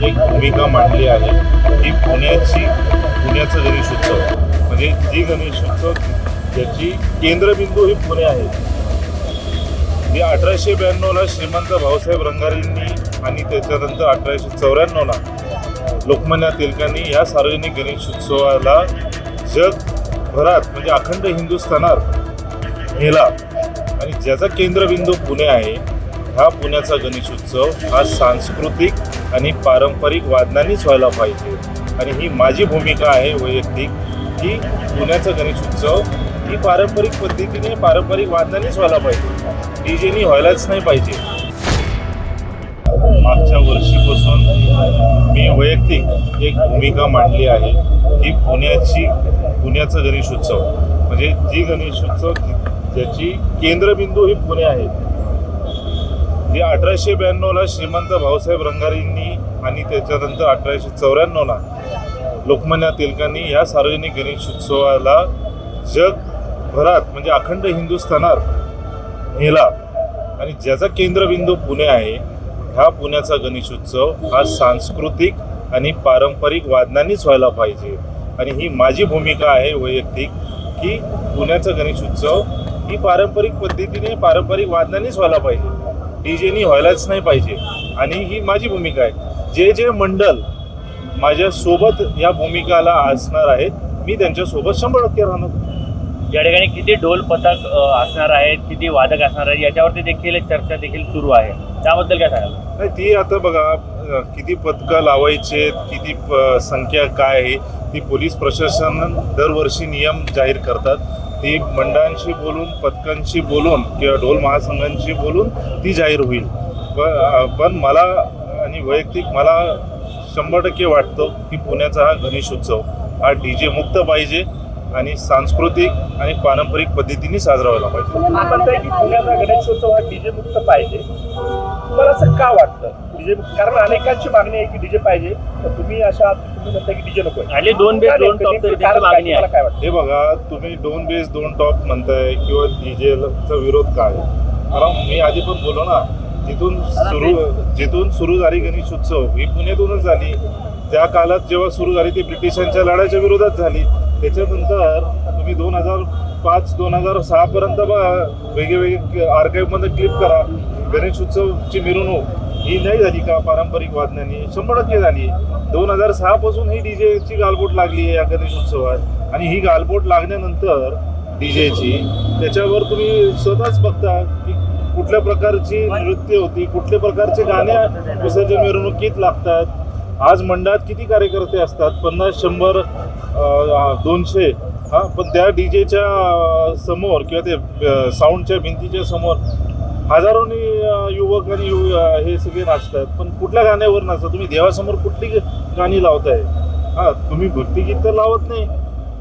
एक भूमिका मांडली आहे की पुण्याचं गणेशोत्सव म्हणजे जी गणेशोत्सव ज्याची केंद्रबिंदू ही पुणे आहे. ती 1892ला श्रीमंत भाऊसाहेब रंगारींनी आणि त्याच्यानंतर 1894ला लोकमान्य टिळकांनी या सार्वजनिक गणेशोत्सवाला जगभरात म्हणजे अखंड हिंदुस्थानात नेला आणि ज्याचा केंद्रबिंदू पुणे आहे. हा पुण्याचा गणेशोत्सव हा सांस्कृतिक आणि पारंपरिक वादनांनीच व्हायला पाहिजे आणि ही माझी भूमिका आहे वैयक्तिक की पुण्याचा गणेशोत्सव ही पारंपरिक पद्धतीने पारंपरिक वादनांनीच व्हायला पाहिजे, डीजेनी व्हायलाच नाही पाहिजे. मागच्या वर्षीपासून मी वैयक्तिक एक भूमिका मांडली आहे की पुण्याचं गणेशोत्सव म्हणजे जी गणेशोत्सव ज्याची केंद्रबिंदू ही पुणे आहे. ती 1892ला श्रीमंत भाऊसाहेब रंगारींनी आणि त्याच्यानंतर 1894ला लोकमान्य टिळकांनी या सार्वजनिक गणेशोत्सवाला जगभरात म्हणजे अखंड हिंदुस्थानात नेला आणि ज्याचा केंद्रबिंदू पुणे आहे. हा पुण्याचा गणेशोत्सव हा सांस्कृतिक आणि पारंपरिक वादनांनीच व्हायला पाहिजे आणि ही माझी भूमिका आहे वैयक्तिक की पुण्याचा गणेशोत्सव ही पारंपरिक पद्धतीने पारंपरिक वादनांनीच व्हायला पाहिजे, डीजेनी व्हायलाच नाही पाहिजे आणि ही माझी भूमिका आहे. जे मंडळ माझ्यासोबत या भूमिकाला असणार आहेत मी त्यांच्यासोबत 100% राहणार. या ठिकाणी किती ढोल पथक असणार आहेत, किती वादक असणार आहेत याच्यावरती देखील चर्चा देखील सुरू आहे. त्याबद्दल काय सांगाल? नाही, ती आता बघा किती पथकं लावायचे, किती संख्या काय आहे ती पोलीस प्रशासन दरवर्षी नियम जाहीर करतात. ती मंडळांशी बोलून पथकांशी बोलून किंवा ढोल महासंघांशी बोलून ती जाहीर होईल. पण मला आणि वैयक्तिक मला 100% वाटतं की पुण्याचा हा गणेशोत्सव हा डीजे मुक्त पाहिजे आणि सांस्कृतिक आणि पारंपरिक पद्धतीने साजरा व्हायला पाहिजे. म्हणताय की पुण्याचा गणेशोत्सव हा डीजे मुक्त पाहिजे. तुम्हाला असं का वाटतं डीजे मुक्त? कारण अनेकांची मागणी आहे की डीजे पाहिजे, तर तुम्ही म्हणता की डीजे नको. आणि 2 बेस 2 टॉप तरी त्याची मागणी आहे. काय वाटतं? हे बघा, तुम्ही 2 बेस 2 टॉप म्हणताय किंवा डीजेचा विरोध काय? कारण मी आधी पण बोललो ना, जिथून सुरू झाली गणेशोत्सव ही पुण्यातूनच झाली. त्या काळात जेव्हा सुरू झाली ती ब्रिटिशांच्या लढ्याच्या विरोधात झाली. त्याच्यानंतर तुम्ही 2005-2006 पर्यंत वेगवेगळे आर्काईव्हमध्ये क्लिप करा. गणेशोत्सवची मिरवणूक ही नाही झाली का पारंपरिक वादनांनी? 100% झाली. 2006 पासून ही डीजेची गालबोट लागली आहे या गणेशोत्सवात आणि ही गालबोट लागल्यानंतर डीजेची त्याच्यावर तुम्ही स्वतःच बघता की कुठल्या प्रकारची नृत्य होती, कुठल्या प्रकारचे गाणे विसर्जन मिरवणुकीत लागतात. आज मंडळात किती कार्यकर्ते असतात? 50, 100, 200. पण त्या डीजेच्या समोर किंवा ते साऊंडच्या भिंतीच्या समोर हजारोनी युवक आणि हे सगळे नाचतात. पण कुठल्या गाण्यावर नाचतात? तुम्ही देवासमोर कुठली गाणी लावताय? तुम्ही भक्तिगीत तर लावत नाही,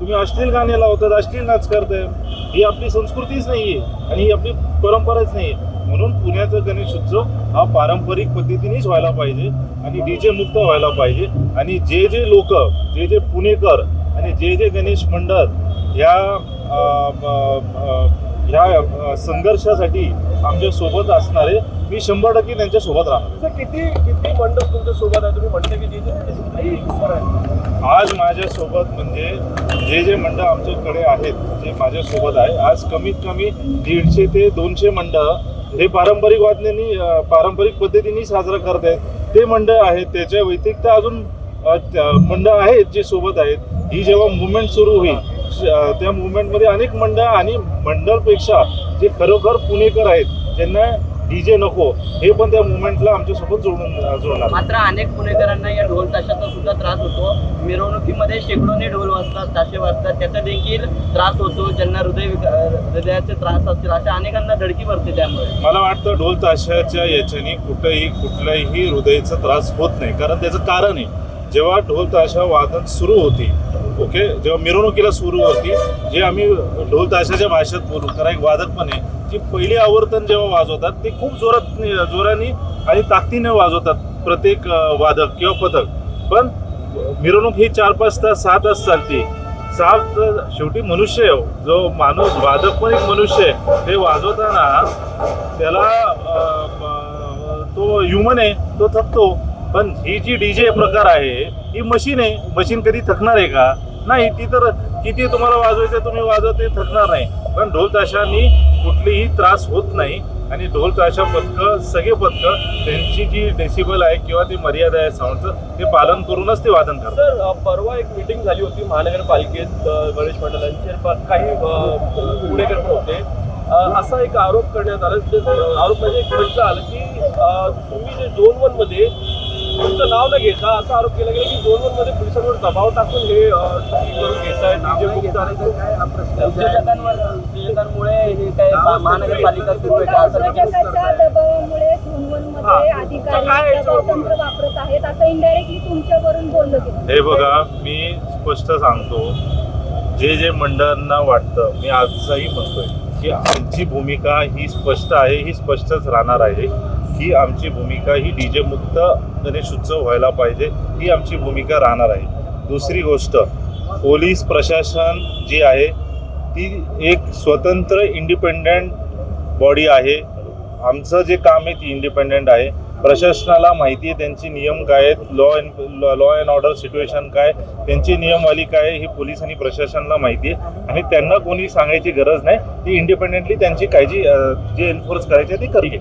तुम्ही अश्लील गाणे लावतात, अश्लील नाच करताय. ही आपली संस्कृतीच नाही आहे आणि ही आपली परंपराच नाही आहे. म्हणून पुण्याचा गणेशोत्सव हा पारंपरिक पद्धतीनेच व्हायला पाहिजे आणि डीजे मुक्त व्हायला पाहिजे आणि जे लोक जे पुणेकर आणि जे गणेश मंडळ ह्या संघर्षासाठी आमच्या सोबत असणारे मी 100% त्यांच्या सोबत राहणार. किती मंडळ तुमच्या सोबत आहे? तुम्ही म्हणता की डीजे आज माझ्यासोबत म्हणजे जे मंडळ आमच्याकडे आहेत, जे माझ्यासोबत आहे आज कमीत कमी 150 ते 200 मंडळ हे पारंपरिक वादनांनी पारंपरिक पद्धतीने साजरा करत आहेत. ते मंडळ आहेत. त्याच्या व्यतिरिक्त अजून मंडळ आहेत जे सोबत आहेत. ही जेव्हा मुवमेंट सुरू होईल त्या मुवमेंटमध्ये अनेक मंडळ आणि मंडळपेक्षा जे खरोखर पुणेकर आहेत ज्यांना डीजे नको हे पण त्या मुवमेंटला आमच्यासोबत जोडणार. मात्र अनेक पुणेकरांना या ढोल ताशाचा सुद्धा त्रास होतो. मिरवणुकीमध्ये शेकडोने ढोल वाजतात, ताशे वाजतात, त्याचा देखील त्रास होतो. ज्यांना हृदयाचे त्रास असतील अशा अनेकांना धडकी भरते. त्यामुळे मला वाटतं ढोल ताशाच्या याच्याने कुठल्याही हृदयाचा त्रास होत नाही. कारण त्याचं कारण आहे, जेव्हा ढोल ताशा वादन सुरू होती, जेव्हा मिरवणुकीला सुरू होती, जे आम्ही ढोल ताशाच्या भाषेत बोलू, कारण एक वादक पण आहे, जी पहिली आवर्तन जेव्हा वाजवतात ते खूप जोराने आणि ताकदीने वाजवतात प्रत्येक वादक किंवा पथक. पण मिरवणूक ही 4-5 तास 6 तास चालते. शेवटी मनुष्य आहे, जो माणूस वादक पण एक मनुष्य आहे. ते वाजवताना त्याला तो ह्युमन आहे, तो थकतो. पण ही जी डीजे प्रकार आहे ही मशीन आहे. मशीन कधी थकणार आहे का? नाही. ती तर किती तुम्हाला वाजवायचं तुम्ही वाजवत ते थकणार नाही. पण ढोल ताशांनी कुठलीही त्रास होत नाही. आणि ढोल ताशा पथकं सगळे पथकं त्यांची जी डेसिबल आहे किंवा ती मर्यादा आहे साऊंडचं ते पालन करूनच ते वादन करतात. सर, परवा एक मीटिंग झाली होती महानगरपालिकेत गणेश मंडळांचे काही पुणेकर पण होते. असा एक आरोप करण्यात आला, आरोप म्हणजे एक म्हटलं आलं की तुम्ही जे झोन 1 मध्ये तुमचं नाव न घेता असा आरोप केला गेला की झोन 1 मध्ये पोलिसांवर दबाव टाकून हे करून घेत आहे डीजे मुक्त उद्योजकांमुळे हे काय महानगरपालिका सुरू आहे का असं नाही की उद्योजकांच्या दबावामुळे झोनमध्ये अधिकारी दबावतंत्र वापरत आहेत असं इनडायरेक्टली तुमच्यावरून बोललं गेलं. हे बघा, मी स्पष्ट सांगतो, जे मंडळांना वाटतं, मी आजही म्हणतोय की आमची भूमिका ही स्पष्ट आहे, ही स्पष्टच राहणार आहे की आमची भूमिका ही डीजे मुक्त गणेश उत्सव व्हायला पाहिजे, ही आमची भूमिका राहणार आहे. दुसरी गोष्ट, पोलीस प्रशासन जी आहे ती एक स्वतंत्र इंडिपेंडंट बॉडी आहे. आमचं जे काम आहे ती इंडिपेंडंट आहे. प्रशासनाला माहिती आहे त्यांचे नियम काय आहेत, लॉ अँड ऑर्डर सिच्युएशन काय, त्यांची नियमवाली काय आहे, ही पोलीस आणि प्रशासनाला माहिती आहे. आणि त्यांना कोणी सांगायची गरज नाही. ती इंडिपेंडेंटली त्यांची काळजी जे एन्फोर्स करायची ती करते.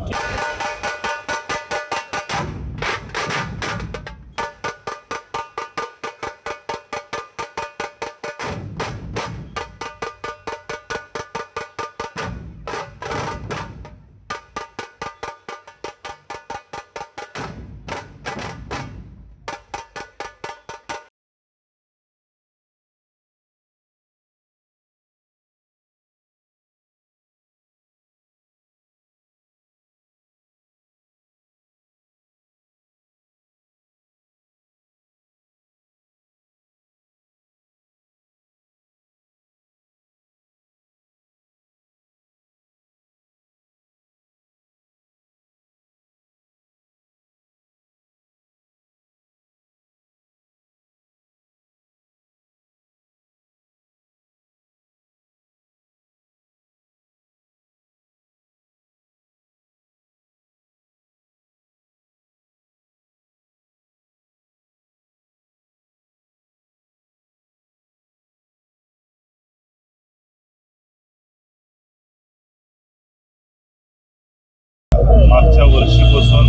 मागच्या वर्षीपासून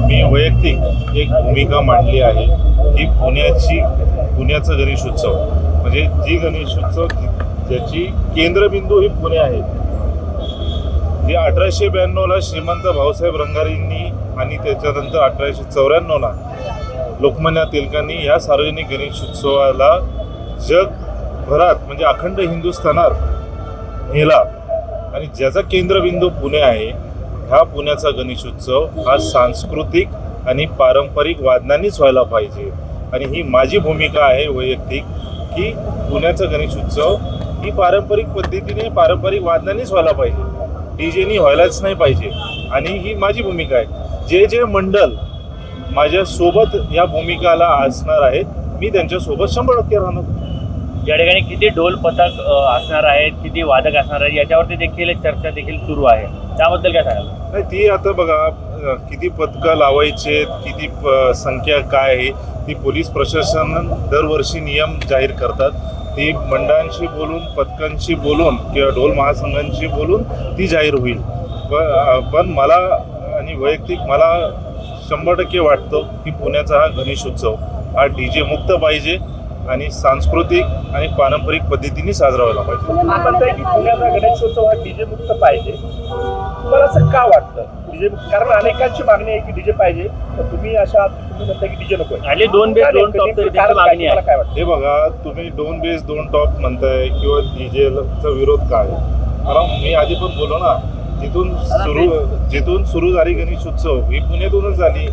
मी वैयक्तिक एक भूमिका मांडली आहे की पुण्याचं गणेशोत्सव म्हणजे जी गणेशोत्सव ज्याची केंद्रबिंदू ही पुणे आहे. जी 1892ला श्रीमंत भाऊसाहेब रंगारींनी आणि त्याच्यानंतर 1894ला लोकमान्य टिळकांनी ह्या सार्वजनिक गणेशोत्सवाला जगभरात म्हणजे अखंड हिंदुस्थानात नेला आणि ज्याचा केंद्रबिंदू पुणे आहे. हा पुण्याचा गणेशोत्सव हा सांस्कृतिक आणि पारंपरिक वादनांनीच व्हायला पाहिजे. आणि ही माझी भूमिका आहे वैयक्तिक की पुण्याचा गणेशोत्सव ही पारंपरिक पद्धतीने पारंपरिक वादनांनीच व्हायला पाहिजे, डीजेनी व्हायलाच नाही पाहिजे. आणि ही माझी भूमिका आहे. जे मंडळ माझ्यासोबत या भूमिकाला असणार आहेत मी त्यांच्यासोबत 100% राहणार. या ठिकाणी किती ढोल पथक असणार आहेत, किती वादक असणार आहेत याच्यावरती देखील चर्चा देखील सुरू आहे. त्याबद्दल काय सांगाल? नाही, ती आता बघा किती पथकं लावायचे, किती संख्या काय आहे ती पोलीस प्रशासन दरवर्षी नियम जाहीर करतात. ती मंडळांशी बोलून, पथकांशी बोलून किंवा ढोल महासंघांशी बोलून ती जाहीर होईल. पण मला आणि वैयक्तिक मला 100% वाटतं की पुण्याचा हा गणेशोत्सव हा डीजे मुक्त पाहिजे आणि सांस्कृतिक आणि पारंपरिक पद्धतीने साजरा व्हायला पाहिजे. आपण म्हणताय की पुण्याचा गणेशोत्सव हा डीजे मुक्त पाहिजे. तुम्हाला असं का वाटतं डीजे मुक्त? कारण अनेकांची मागणी आहे की डीजे पाहिजे, तर तुम्ही म्हणताय की डीजे नको. आणि 2 बेस 2 टॉप तरी त्यांची मागणी आहे. काय वाटतं? हे बघा, तुम्ही 2 बेस 2 टॉप म्हणताय किंवा डीजेचा विरोध काय? कारण मी आधी पण बोललो ना, जिथून सुरू झाली गणेशोत्सव ही पुण्यातूनच झाली.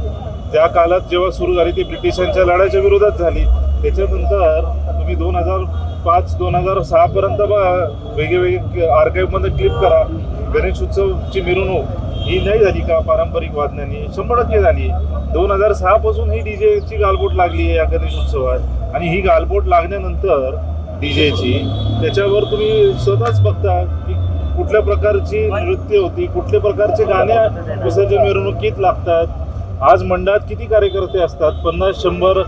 त्या काळात जेव्हा सुरू झाली ती ब्रिटिशांच्या लढ्याच्या विरोधात झाली. त्याच्यानंतर तुम्ही 2005-2006 पर्यंत वेगवेगळे आर्काईव्हमध्ये क्लिप करा. गणेशोत्सवची मिरवणूक ही नाही झाली का पारंपरिक वादनांनी? 100% झाली. 2006 पासून ही डीजेची गालबोट लागली आहे या गणेशोत्सवात. आणि ही गालबोट लागल्यानंतर डीजेची त्याच्यावर तुम्ही स्वतःच बघता की कुठल्या प्रकारची नृत्य होती, कुठल्या प्रकारचे गाणे विसर्जन मिरवणुकीत लागतात. आज मंडळात किती कार्यकर्ते असतात? 50, 100,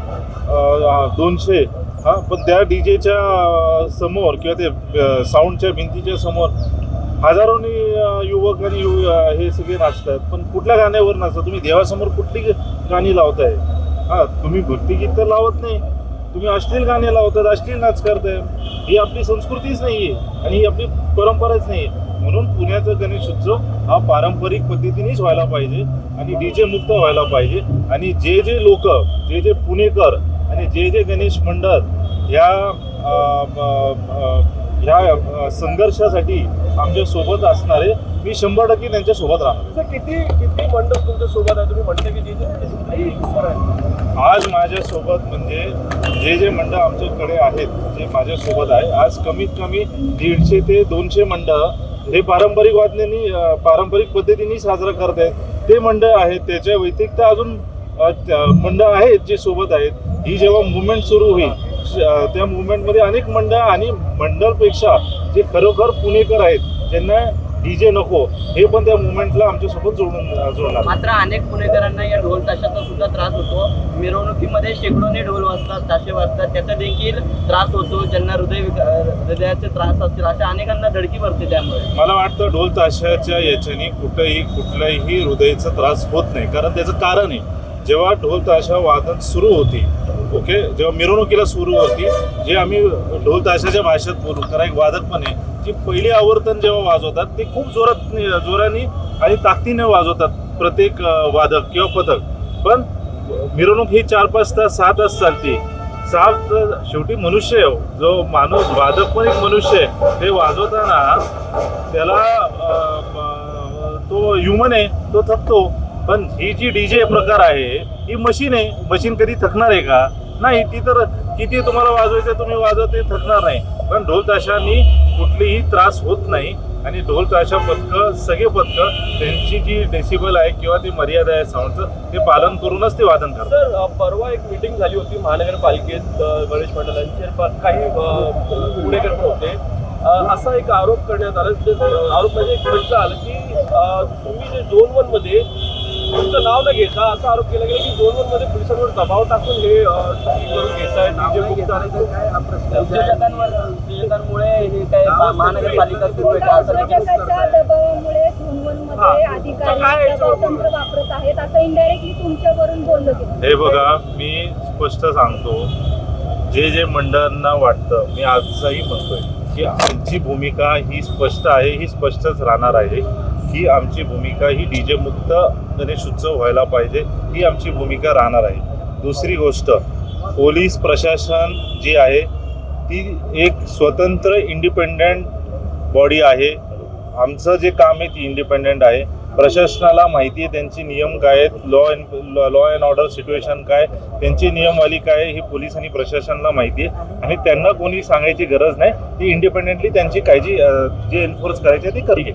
200. हा, पण त्या डीजेच्या समोर किंवा ते साऊंडच्या भिंतीच्या समोर हजारोनी युवक आणि हे सगळे नाचतात. पण कुठल्या गाण्यावर नाचतात? तुम्ही देवासमोर कुठली गाणी लावताय? हा, तुम्ही भक्तिगीत तर लावत नाही, तुम्ही अश्लील गाणे लावतात, अश्लील नाच करताय. ही आपली संस्कृतीच नाही आहे आणि ही आपली परंपराच नाही आहे. म्हणून पुण्याचा गणेश उत्सव हा पारंपरिक पद्धतीनेच व्हायला पाहिजे आणि डीजे मुक्त व्हायला पाहिजे. आणि जे लोक, जे पुणेकर आणि जे गणेश मंडळ ह्या संघर्षासाठी आमच्या सोबत असणारे, मी 100% त्यांच्या सोबत राहणार. सर, किती मंडप तुमच्या सोबत आहे? तुम्ही म्हणता की DJ आज माझ्यासोबत म्हणजे जे मंडळ आमच्याकडे आहेत, जे माझ्यासोबत आहे, आज कमीत कमी 150 ते 200 मंडळ हे पारंपरिक वाद्यांनी, पारंपरिक पद्धतीने साजरा करत आहेत. ते मंडळ आहेत. त्याच्या व्यतिरिक्त अजून मंडळ आहेत जे सोबत आहेत. ही जेव्हा मुवमेंट सुरू होईल, त्या मुवमेंटमध्ये अनेक मंडळ आणि मंडळपेक्षा जे खरोखर पुणेकर आहेत, ज्यांना डीजे नको, हे पण त्या मुवमेंटला आमच्यासोबत जोडणार. मात्र अनेक पुणेकरांना या ढोल ताशाचा सुद्धा त्रास होतो. मिरवणुकीमध्ये शेकडोने ढोल वाजतात, ताशे वाजतात, त्याचा देखील त्रास होतो. ज्यांना हृदयाचे त्रास असतील अशा अनेकांना धडकी भरते. त्यामुळे मला वाटतं ढोल ताशाच्या याच्याने कुठल्याही हृदयाचा त्रास होत नाही. कारण त्याचं कारण आहे, जेव्हा ढोल ताशा वादन सुरू होती, ओके, जेव्हा मिरवणुकीला सुरू होती, जे आम्ही ढोल ताशाच्या भाषेत बोलू, कारण एक वादक पण आहे, जी पहिली आवर्तन जेव्हा वाजवतात ते खूप जोराने आणि ताकदीने वाजवतात प्रत्येक वादक किंवा पथक. पण मिरवणूक ही 4-5 तास 6 तास चालते. 6 शेवटी मनुष्य आहे, जो माणूस वादक पण एक मनुष्य आहे. ते वाजवताना त्याला तो ह्युमन आहे, तो थकतो. पण ही जी डीजे प्रकार आहे ही मशीन आहे. मशीन कधी थकणार आहे का? नाही. ती तर किती तुम्हाला वाजवायचं तुम्ही वाजवत, ते थकणार नाही. पण ढोल ताशांनी कुठलीही त्रास होत नाही. आणि ढोल ताशा पथकं, सगळे पथकं, त्यांची जी डेसिबल आहे किंवा ती मर्यादा आहे साऊंडचं, ते पालन करूनच ते वादन करतात. सर, परवा एक मीटिंग झाली होती महानगरपालिकेत गणेश मंडळांचे काही पुणेकर पण होते. असा एक आरोप करण्यात आला, आरोप म्हणजे एक म्हटलं आलं की तुम्ही जे झोन 1 मध्ये तुमचं नाव न घेता असा आरोप केला गेला की झोन 1 मध्ये पोलिसांवर दबाव टाकून हे करून घेत आहे. उद्योजकांमुळे हे काय महानगरपालिका सुरू आहे का असं देखील उद्योजकांच्या दबावामुळे झोन 1 मध्ये अधिकारी दबावतंत्र वापरत आहेत असं इनडायरेक्टली तुमच्यावरून बोललं गेलं. हे बघा, मी स्पष्ट सांगतो, जे मंडळांना वाटतं, मी आजही म्हणतोय की आमची भूमिका ही स्पष्ट आहे, ही स्पष्टच राहणार आहे की आमची भूमिका ही डीजे मुक्त गणेश उत्सव व्हायला पाहिजे, ही आमची भूमिका राहणार आहे. दुसरी गोष्ट, पोलीस प्रशासन जी आहे ती एक स्वतंत्र इंडिपेंडंट बॉडी आहे. आमचं जे काम आहे ती इंडिपेंडंट आहे. प्रशासनाला माहिती आहे त्यांचे नियम काय आहेत, लॉ अँड ऑर्डर सिच्युएशन काय, त्यांची नियमवाली काय आहे, ही पोलीस आणि प्रशासनाला माहिती आहे. आणि त्यांना कोणी सांगायची गरज नाही. ती इंडिपेंडेंटली त्यांची काळजी जे एन्फोर्स करायची आहे ती करते.